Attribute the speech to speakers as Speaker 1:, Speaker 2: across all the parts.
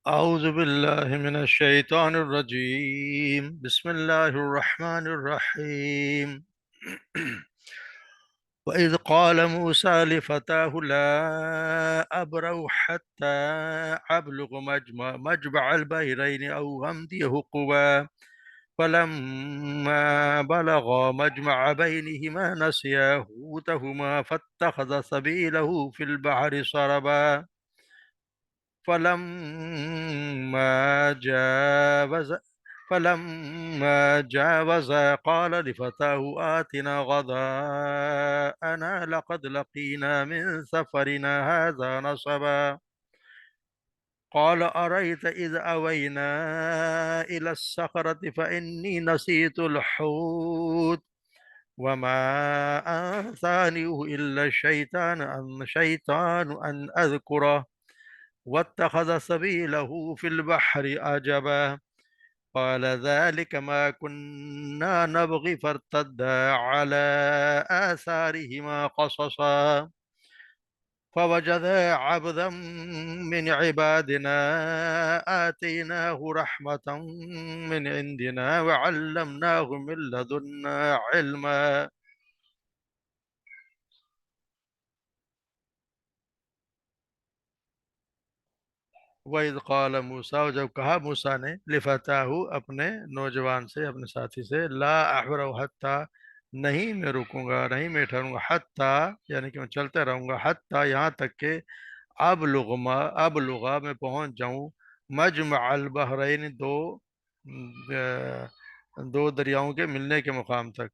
Speaker 1: أعوذ بالله من الشيطان الرجيم بسم الله الرحمن الرحيم وإذ قال موسى لفتاه لا أبرح حتى أبلغ مجمع البحرين أو أمضي حقبا فلما بلغا مجمع بينهما نسيا حوتهما فاتخذ سبيله في البحر سربا فلما جاوز فلما جاوزا قال لفتاه آتنا غداءنا لقد لقينا من سفرنا هذا نصبا قال أرأيت إذ أوينا إلى الصخرة فإني نسيت الحوت وما أنسانيه إلا الشيطان أن أذكره واتخذ سبيله في البحر عجبا قال ذلك ما كنا نبغي فارتدا على آثارهما قصصا فوجدا عبدا من عبادنا آتيناه رحمة من عندنا وعلمناه من لدنا علما. وَإِذْ قَالَ موسیٰ، اور جب کہا موسیٰ نے لفتاہ اپنے نوجوان سے، اپنے ساتھی سے، لا احبرو حتیٰ، نہیں میں رکوں گا، نہیں میں ٹھہروں گا، حتیٰ یعنی کہ میں چلتے رہوں گا، حتیٰ یہاں تک کہ اب لغا میں پہنچ جاؤں مجمع البحرین، دو دریاؤں کے ملنے کے مقام تک،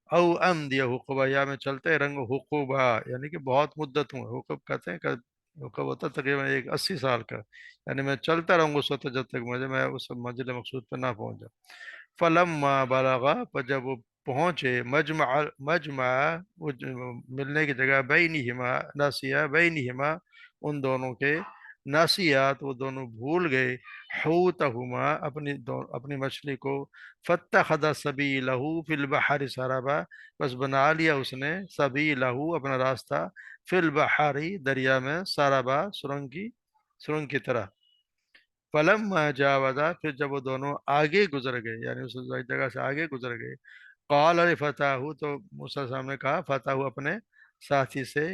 Speaker 1: او امدی حقبہ، یا میں چلتے رنگ حقوبہ یعنی کہ بہت مدت ہوں، حقب کہتے ہیں کہ حقب ہوتا ہے تقریباً 80 سال کا، یعنی میں چلتا رہوں گا اس وقت جب تک میں اس منزل مقصود پہ نہ پہنچ جاؤں. فلما بلغا، پر جب وہ پہنچے مجمع وہ ملنے کی جگہ بینہما ناسیہ، بینہما ان دونوں کے، ناسیات وہ دونوں بھول گئے، حوتہما اپنی مچھلی کو، فاتخذ سبیلہ فی البحر سربا، بس بنا لیا اس نے سبیلہ اپنا راستہ، فی البحر دریا میں، سربا سرنگ کی طرح. فلما جاوزا، پھر جب وہ دونوں آگے گزر گئے، یعنی اس جگہ سے آگے گزر گئے، قال لفتاہ، تو موسیٰ صاحب نے کہا فتاہ اپنے ساتھی سے،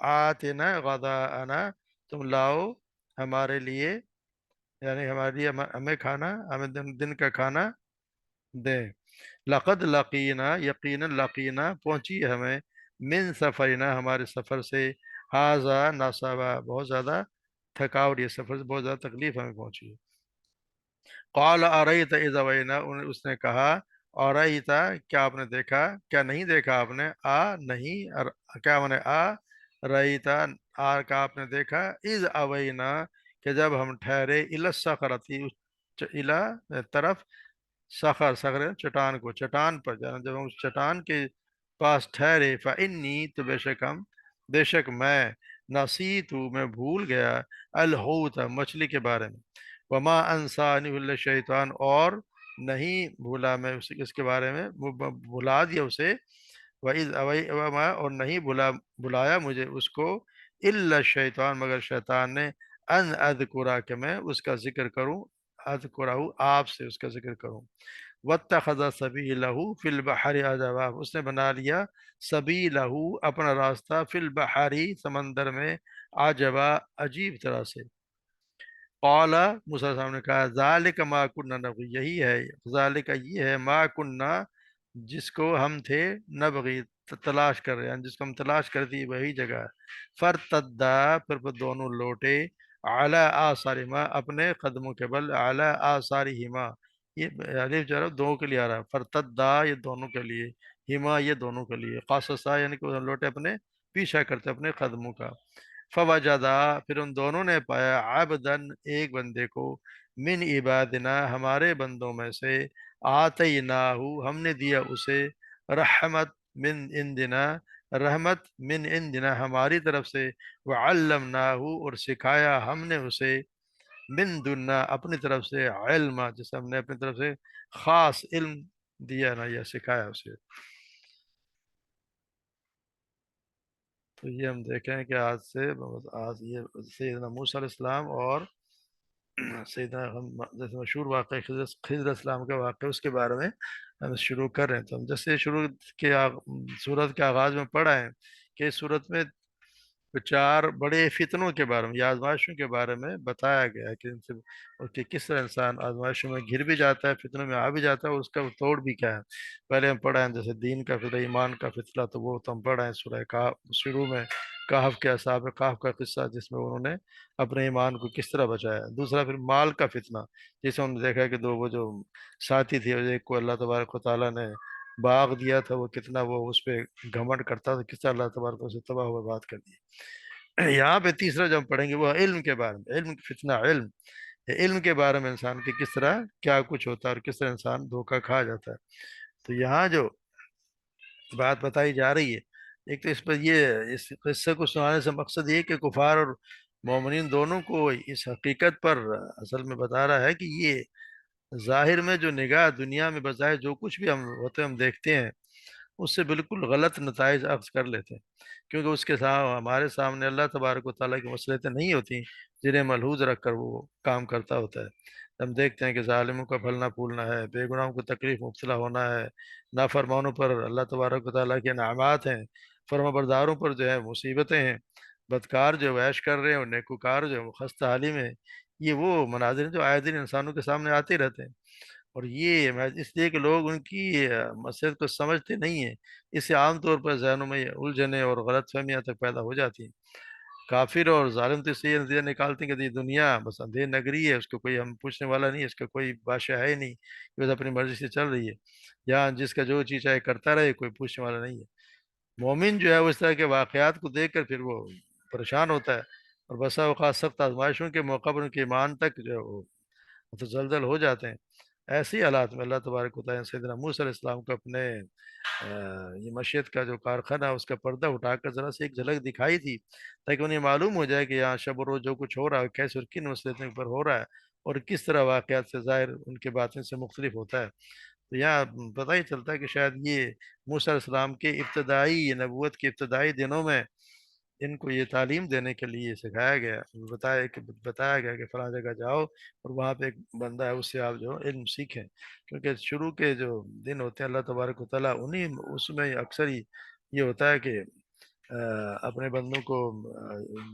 Speaker 1: آتنا غداءنا، تم لاؤ ہمارے لیے، یعنی ہمارے لیے ہمیں کھانا، ہمیں دن کا کھانا دیں. لقد لقینا، یقینا لقینا پہنچی ہے ہمیں، من سفرنا ہمارے سفر سے، ہاذا نصبا بہت زیادہ تھکاوٹ، یہ سفر سے بہت زیادہ تکلیف ہمیں پہنچی ہے. قال اریت اذا وینا، اس نے کہا اریت، کیا آپ نے دیکھا، کیا نہیں دیکھا آپ نے، نہیں کیا میں نے ریتا، کا آپ نے دیکھا، اذ اوینا کہ جب ہم ٹھہرے، الی الصخرتی الی طرف، صخر چٹان کو، چٹان پر جانا، جب ہم اس چٹان کے پاس ٹھہرے، فانی تو بے شک میں، نسیت میں بھول گیا، الحوت مچھلی کے بارے میں، وما انسانی الا شیطان اور نہیں بھولا میں اس کے بارے میں، بھلا دیا اسے، وَإِذْ وما اور نہیں بلایا مجھے اس کو، الا شیطان مگر شیطان نے، ان اذکرہ کہ میں اس کا ذکر کروں، اذکرہ آپ سے اس کا ذکر کروں. واتخذ سبیلہ فی البحر عجبا، اس نے بنا لیا سبیلہ اپنا راستہ، فی البحر سمندر میں، عجبا عجیب طرح سے. قال موسیٰ صاحب نے کہا ذالک ما کننا نبغی، یہی ہے، ذالک یہ ہے، ما کننا جس کو ہم تھے، نبغی تلاش کر رہے ہیں، جس کو ہم تلاش کرتی وہی جگہ ہے. فرتدا، پھر وہ دونوں لوٹے، علی آثارہما اپنے قدموں کے بل، علی آثارہما یہ الف جو ہے دونوں کے لیے آ رہا ہے، فرتدا یہ دونوں کے لیے، ہما یہ دونوں کے لیے، قاصصا یعنی کہ وہ لوٹے اپنے پیچھا کرتے اپنے قدموں کا. فوجدا، پھر ان دونوں نے پایا، عبدن ایک بندے کو، من عبادنا ہمارے بندوں میں سے، آتیناہو ہم نے دیا اسے، رحمت من عندنا، رحمت من عندنا ہماری طرف سے، وعلمناہو اور سکھایا ہم نے اسے، من دنا اپنی طرف سے، علم جسے ہم نے اپنی طرف سے خاص علم دیا نا، یا سکھایا اسے. تو یہ ہم دیکھیں کہ آج یہ سیدنا موسیٰ علیہ السلام اور سیدنا ہم جیسے مشہور واقعہ خضر السلام کا واقعہ، اس کے بارے میں ہم شروع کر رہے ہیں. تو ہم جیسے شروع سورت کے آغاز میں پڑھا ہے کہ اس سورت میں چار بڑے فتنوں کے بارے میں یا آزمائشوں کے بارے میں بتایا گیا ہے کہ ان سے اور کہ کس طرح انسان آزمائشوں میں گر بھی جاتا ہے، فتنوں میں آ بھی جاتا ہے، اور اس کا توڑ بھی کیا ہے. پہلے ہم پڑھا ہے جیسے دین کا فتنہ، ایمان کا فتنہ، تو وہ تو ہم پڑھا ہے سورہ کہف شروع میں، کہف کے اصحاب کہف کا قصہ جس میں انہوں نے اپنے ایمان کو کس طرح بچایا. دوسرا پھر مال کا فتنہ، جسے انہوں نے دیکھا کہ دو وہ جو ساتھی تھے، ایک کو اللہ تبارک و تعالیٰ نے باغ دیا تھا، وہ کتنا وہ اس پہ گھمنڈ کرتا تھا، کس طرح اللہ تبارک اسے تباہ و برباد کر دیا. یہاں پہ تیسرا جو ہم پڑھیں گے وہ علم کے بارے میں، علم فتنہ علم، علم کے بارے میں انسان کے کس طرح کیا کچھ ہوتا ہے اور کس طرح انسان دھوکہ کھا جاتا ہے. تو یہاں جو بات بتائی جا رہی ہے، ایک تو اس پر یہ اس قصے کو سنانے سے مقصد یہ کہ کفار اور مومنین دونوں کو اس حقیقت پر اصل میں بتا رہا ہے کہ یہ ظاہر میں جو نگاہ دنیا میں بظاہر جو کچھ بھی ہم ہوتے ہم دیکھتے ہیں، اس سے بالکل غلط نتائج اخذ کر لیتے ہیں، کیونکہ اس کے ساتھ ہمارے سامنے اللہ تبارک و تعالیٰ کی مصلحتیں نہیں ہوتی جنہیں ملحوظ رکھ کر وہ کام کرتا ہوتا ہے. ہم دیکھتے ہیں کہ ظالموں کا پھلنا پھولنا ہے، بے گناہوں کو تکلیف مبتلا ہونا ہے، نافرمانوں پر اللہ تبارک و تعالیٰ کے انعامات ہیں، فرما برداروں پر جو ہے مصیبتیں ہیں، بدکار جو عیش کر رہے ہیں اور نیکوکار جو ہے وہ خستہ حالی میں ہیں. یہ وہ مناظر ہیں جو آئے دن انسانوں کے سامنے آتے رہتے ہیں، اور یہ اس لیے کہ لوگ ان کی مسئلہ کو سمجھتے نہیں ہیں، اس سے عام طور پر ذہنوں میں الجھنیں اور غلط فہمیاں تک پیدا ہو جاتی ہیں. کافر اور ظالم تو اس سے یہ نتیجہ نکالتے ہیں کہ یہ دنیا بس اندھیر نگری ہے، اس کو کوئی ہم پوچھنے والا نہیں ہے، اس کا کوئی بادشاہ ہے ہی نہیں، بس اپنی مرضی سے چل رہی ہے، یہاں جس کا جو چیز چاہے کرتا رہے، کوئی پوچھنے والا نہیں ہے. مومن جو ہے وہ اس طرح کے واقعات کو دیکھ کر پھر وہ پریشان ہوتا ہے، اور بسا اوقات سخت آزمائشوں کے موقع پر ان کے ایمان تک جو ہے وہ متزلزل ہو جاتے ہیں. ایسی حالات میں اللہ تبارک و تعالیٰ نے سیدنا موسیٰ علیہ السلام کو اپنے یہ مشیت کا جو کارخانہ اس کا پردہ اٹھا کر ذرا سی ایک جھلک دکھائی تھی، تاکہ انہیں معلوم ہو جائے کہ یہاں شب و روز جو کچھ ہو رہا ہے کیسے اور کن مسئلے پر ہو رہا ہے، اور کس طرح واقعات سے ظاہر ان کے باطن سے مختلف ہوتا ہے. تو یہاں پتہ ہی چلتا ہے کہ شاید یہ موسیٰ علیہ السلام کے ابتدائی نبوت کے ابتدائی دنوں میں ان کو یہ تعلیم دینے کے لیے سکھایا گیا، بتایا گیا کہ فلاں جگہ جاؤ اور وہاں پہ ایک بندہ ہے، اس سے آپ جو علم سیکھیں، کیونکہ شروع کے جو دن ہوتے ہیں اللہ تبارک و تعالیٰ انہیں اس میں اکثر ہی یہ ہوتا ہے کہ اپنے بندوں کو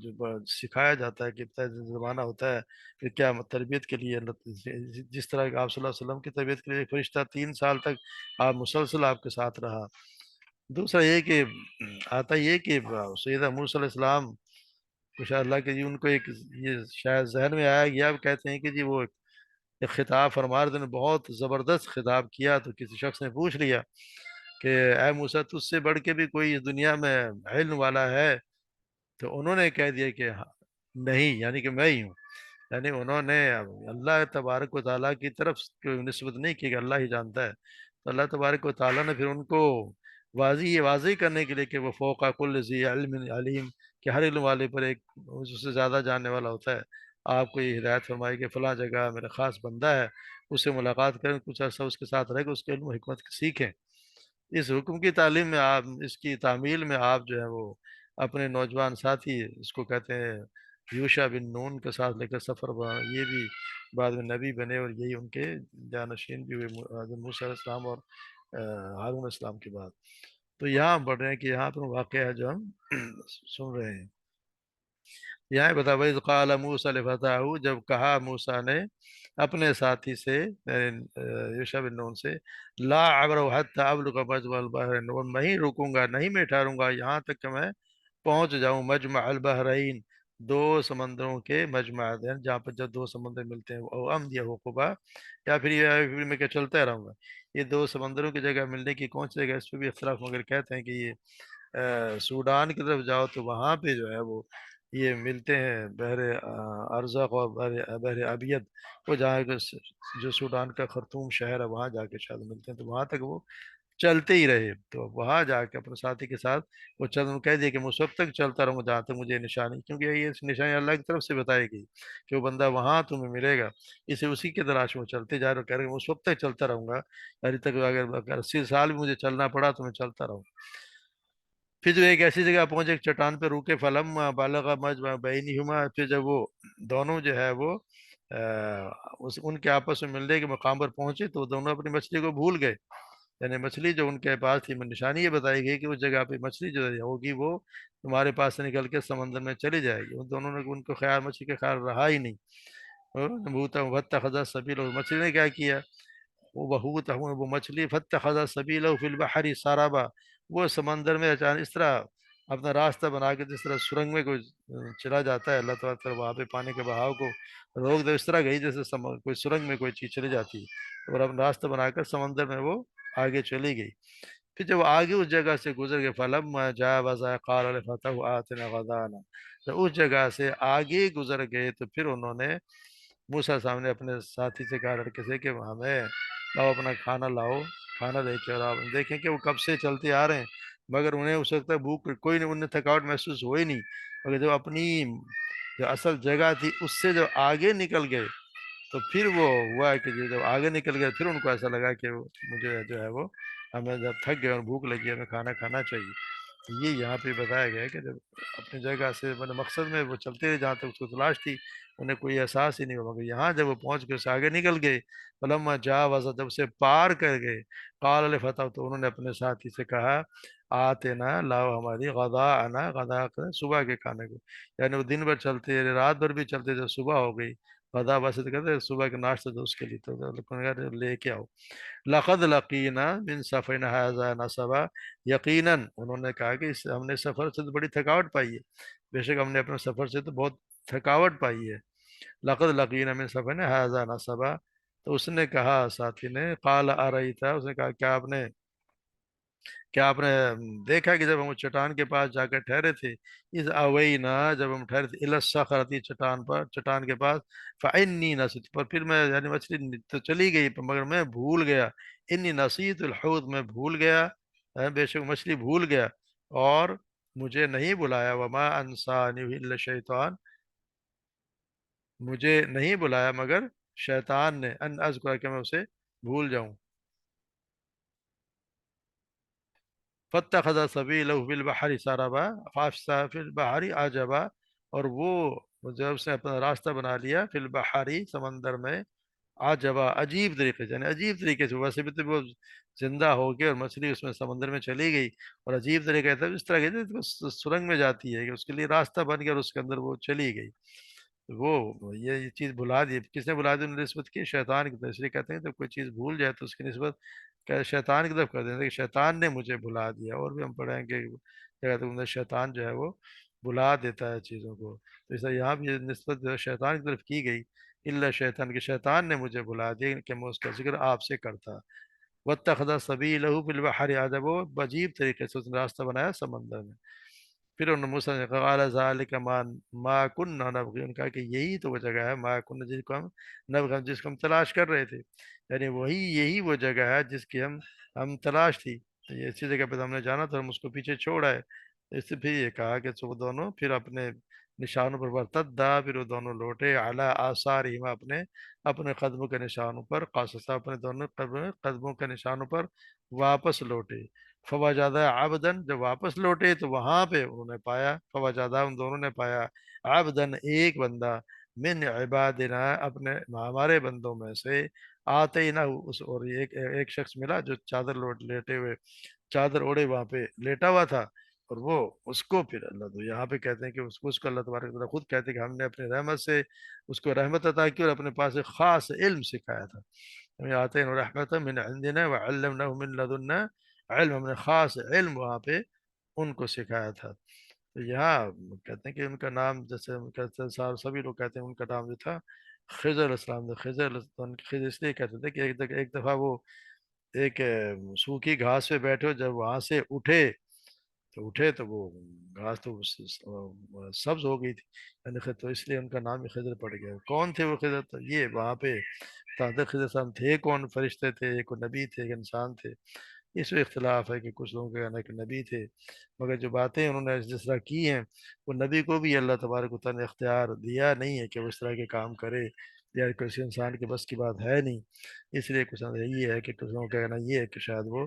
Speaker 1: جو سکھایا جاتا ہے کہ ابتدائی زمانہ ہوتا ہے کہ کیا تربیت کے لیے جس طرح کہ آپ صلی اللہ علیہ وسلم کی تربیت کے لیے ایک فرشتہ 3 سال تک آپ مسلسل آپ کے ساتھ رہا. دوسرا یہ کہ آتا یہ کہ سیدہ موسیٰ علیہ السلام کو شاید اللہ کے جی ان کو ایک یہ شاید ذہن میں آیا گیا، کہتے ہیں کہ جی وہ ایک خطاب فرما رہے تھے، بہت زبردست خطاب کیا، تو کسی شخص نے پوچھ لیا کہ اے موسیٰ تجھ سے بڑھ کے بھی کوئی اس دنیا میں علم والا ہے؟ تو انہوں نے کہہ دیا کہ نہیں، یعنی کہ میں ہی ہوں. یعنی انہوں نے اللہ تبارک و تعالیٰ کی طرف کوئی نسبت نہیں کی کہ اللہ ہی جانتا ہے. تو اللہ تبارک و تعالیٰ نے پھر ان کو واضح کرنے کے لیے کہ وہ فوق کل ذی علم علیم، کہ ہر علم والے پر ایک اس سے زیادہ جاننے والا ہوتا ہے، آپ کو یہ ہدایت فرمائی کہ فلاں جگہ میرا خاص بندہ ہے، اس سے ملاقات کریں، کچھ عرصہ اس کے ساتھ رہ کے اس کے علم و حکمت سیکھیں. اس حکم کی تعلیم میں آپ، اس کی تعمیل میں آپ جو ہے وہ اپنے نوجوان ساتھی، اس کو کہتے ہیں یوشا بن نون کے ساتھ لے کر سفر بنا، یہ بھی بعد میں نبی بنے اور یہی ان کے جانشین بھی ہوئے حضرت موسیٰ علیہ السلام اور ہارون علیہ السلام کے بعد. تو یہاں ہم پڑھ رہے ہیں کہ یہاں پر واقعہ ہے جو ہم سن رہے ہیں. یہاں بتا وَإِذْ قَالَ مُوسَىٰ لِفَتَاهُ، جب کہا موسیٰ نے اپنے ساتھی سے یوشع بن نون سے، لا عبر حتی ابلغ مجمع البحرین، میں ہی رکوں گا، نہیں میں ٹھہروں گا یہاں تک کہ میں پہنچ جاؤں مجمع البحرین، دو سمندروں کے مجمع، یعنی جہاں پر جب دو سمندر ملتے ہیں، او امضی حقبہ، یا پھر یہ میں کہ چلتا رہوں گا. یہ دو سمندروں کی جگہ ملنے کی کون سی جگہ، اس پہ بھی اختلاف، مگر کہتے ہیں کہ یہ سوڈان کی طرف جاؤ تو وہاں پہ جو ہے وہ یہ ملتے ہیں بحر ارزق اور بحر ابیض، وہ جہاں جو سوڈان کا خرطوم شہر ہے وہاں جا کے شاید ملتے ہیں. تو وہاں تک وہ چلتے ہی رہے، تو وہاں جا کے اپنے ساتھی کے ساتھ وہ کہہ دیا کہ میں اس وقت تک چلتا رہوں گا جہاں تک مجھے نشانی، کیونکہ یہ نشانی اللہ کی طرف سے بتائی گئی کہ وہ بندہ وہاں تمہیں ملے گا، اسے اسی کے تلاش میں چلتے جا رہے، کہہ رہے میں اس وقت تک چلتا رہوں گا، ابھی تک اگر 80 سال بھی مجھے چلنا پڑا تو میں چلتا رہوں. پھر جو ایک ایسی جگہ پہنچے، ایک چٹان پہ روکے، فلم بالغ مجمع بینہما، پھر جب وہ دونوں جو ہے وہ ان کے آپس میں ملنے کے مقام پر پہنچے تو دونوں اپنی مچھلی کو بھول گئے. یعنی مچھلی جو ان کے پاس تھی، نشانی یہ بتائی گئی کہ اس جگہ پہ مچھلی جو ہوگی وہ تمہارے پاس سے نکل کے سمندر میں چلی جائے گی. ان دونوں نے، ان کو خیال، مچھلی کا خیال رہا ہی نہیں. واتخذ سبیلہ، مچھلی نے کیا کیا، وہ مچھلی فاتخذ سبیلہ فی البحر سرابا، وہ سمندر میں اچانک اس طرح اپنا راستہ بنا کے، جس طرح سرنگ میں کوئی چلا جاتا ہے، اللہ تعالیٰ وہاں پہ پانی کے بہاؤ کو روک دے، اس طرح گئی جیسے کوئی سرنگ میں کوئی چیز چلی جاتی ہے، اور اپنا راستہ بنا کر سمندر میں وہ آگے چلی گئی. پھر جب وہ آگے اس جگہ سے گزر گئے، فلما جاوزا قال لفتاه آتنا غدانا، جب اس جگہ سے آگے گزر گئے تو پھر انہوں نے، موسیٰ صاحب نے اپنے ساتھی سے کہا، لڑکے سے، کہ ہمیں لاؤ، اپنا کھانا لاؤ، کھانا لے کے. اور آپ دیکھیں کہ وہ کب سے چلتے آ رہے ہیں، مگر انہیں اس وقت تک بھوک کوئی نہیں، انہیں تھکاوٹ محسوس ہوئی نہیں. مگر جو اپنی جو اصل جگہ تھی اس سے جو آگے نکل گئے تو پھر وہ ہوا کہ جب آگے نکل گئے پھر ان کو ایسا لگا کہ مجھے جو ہے وہ، ہمیں جب تھک گئے اور بھوک لگی، ہمیں کھانا کھانا چاہیے. یہ یہاں پہ بتایا گیا ہے کہ جب اپنی جگہ سے، مطلب مقصد میں وہ چلتے رہے جہاں تک اس کو تلاش تھی، انہیں کوئی احساس ہی نہیں ہوا. مگر یہاں جب وہ پہنچ گئے، اس سے آگے نکل گئے، فلما جاوزا، جب سے پار کر گئے، قال لفتح، تو انہوں نے اپنے ساتھی سے کہا، آتے نا، لاؤ ہماری غذا آنا، غذا صبح کے کھانے کو. یعنی وہ دن بھر چلتے رہے، رات بھر بھی چلتے، جب صبح ہو گئی، غذا ویسے تو کہتے ہیں صبح کے ناشتے تو اس کے لیے، تو لے کے آؤ. لقد لقینا من سفرنا هذا نصبا، یقیناً انہوں نے کہا کہ ہم نے سفر سے تو بڑی تھکاوٹ پائی ہے، بے شک ہم نے اپنے سفر سے تو بہت تھکاوٹ پائی ہے. لقد لقینا من سفرنا هذا نصبا، تو اس نے کہا، ساتھی نے، قال ارایتا، اس نے کہا کیا آپ نے دیکھا کہ جب ہم چٹان کے پاس جا کر ٹھہرے تھے، اس اوینا، جب ہم ٹھہرے تھے، الی الصخرۃ، چٹان پر، چٹان کے پاس، فانی نسیت، پر پھر میں، یعنی مچھلی تو چلی گئی مگر میں بھول گیا، انی نسیت الحوت، میں بھول گیا، بے شک مچھلی بھول گیا، اور مجھے نہیں بلایا، وما انسانی الا الشیطان، مجھے نہیں بلایا مگر شیطان نے، ان اذکر، کہ میں اسے بھول جاؤں. فاتخذ سبیلہ فی البحر سربا، فافسا فی البحر عجبا، اور وہ جب اس نے اپنا راستہ بنا لیا، فی البحر، سمندر میں، عجبا، عجیب طریقے سے، یعنی عجیب طریقے سے، ویسے بھی تو وہ زندہ ہو گئی اور مچھلی اس میں سمندر میں چلی گئی، اور عجیب طریقے سے اس طرح کی سرنگ میں جاتی ہے کہ اس کے لیے راستہ بن گیا اور اس کے اندر وہ چلی گئی. وہ یہ چیز بھلا دی، کس نے بھلا دی، انہوں نے نسبت کی شیطان کی طرف. اس لیے کہتے ہیں جب کوئی چیز بھول جائے تو اس کی نسبت کہ شیطان کی طرف کر دیں کہ شیطان نے مجھے بھلا دیا. اور بھی ہم پڑھیں گے کہ کہتے ہیں شیطان جو ہے وہ بھلا دیتا ہے چیزوں کو، تو اس لیے یہاں بھی یہ نسبت جو ہے شیطان کی طرف کی گئی، اللہ شیطان، کہ شیطان نے مجھے بھلا دیا کہ میں اس کا ذکر آپ سے کرتا. واتخذ سبیلہ فی البحر عجبا، وہ عجیب طریقے سے اس نے راستہ بنایا سمندر میں. پھر انہوں نے موسیٰ نے کہا، قال ذلک ما کننا نبغی، ان کہا کہ یہی تو وہ جگہ ہے، ما کننا، جس کو ہم نبغی، جس کو ہم تلاش کر رہے تھے، یعنی یہی وہ جگہ ہے جس کی ہم تلاش تھی. تو یہ اسی جگہ پہ تو ہم نے جانا تھا، ہم اس کو پیچھے چھوڑ آئے. اس سے پھر یہ کہا کہ وہ دونوں پھر اپنے نشانوں پر برتدا، پھر وہ دونوں لوٹے، علی آثارہما، اپنے اپنے قدموں کے نشانوں پر، قاصصا، اپنے دونوں قدموں کے نشانوں پر واپس لوٹے. فوجادہ عبدن، جب واپس لوٹے تو وہاں پہ انہوں نے پایا، فوجادہ، ان دونوں نے پایا، عبدن، ایک بندہ، من عبادنا، اپنے ہمارے بندوں میں سے، آتے نہ اس، اور ایک شخص ملا جو چادر لیٹے ہوئے، چادر اوڑے وہاں پہ لیٹا ہوا تھا. اور وہ اس کو پھر اللہ، تو یہاں پہ کہتے ہیں کہ اس کو اللہ تبارک و تعالیٰ خود کہتے ہیں کہ ہم نے اپنی رحمت سے اس کو رحمت عطا کی اور اپنے پاس ایک خاص علم سکھایا تھا. ہمیں آتے ہیں رحمت من عندنا وعلمناه من لدنا علم، ہم نے خاص علم وہاں پہ ان کو سکھایا تھا. تو یہاں کہتے ہیں کہ ان کا نام، جیسے کہتے ہیں سبھی لوگ کہتے ہیں ان کا نام جو تھا خضر علیہ السلام تھا. خضر اس لیے کہتے تھے کہ ایک دفعہ وہ ایک سوکھی گھاس پہ بیٹھے ہو، جب وہاں سے اٹھے تو وہ گھاس تو سبز ہو گئی تھی، یعنی تو اس لیے ان کا نام ہی خضر پڑ گیا. کون تھے وہ خضر؟ تو یہ وہاں پہ حضرت خضر صاحب تھے کون، فرشتے تھے، ایک نبی تھے، ایک انسان تھے. اس میں اختلاف ہے کہ کچھ لوگوں کا کہنا ہے کہ نبی تھے، مگر جو باتیں انہوں نے جس طرح کی ہیں، وہ نبی کو بھی اللہ تبارک و تعالیٰ نے اختیار دیا نہیں ہے کہ وہ اس طرح کے کام کرے، یا کسی انسان کے بس کی بات ہے نہیں. اس لیے کچھ یہ ہے کہ کچھ لوگوں کا کہنا یہ ہے کہ شاید وہ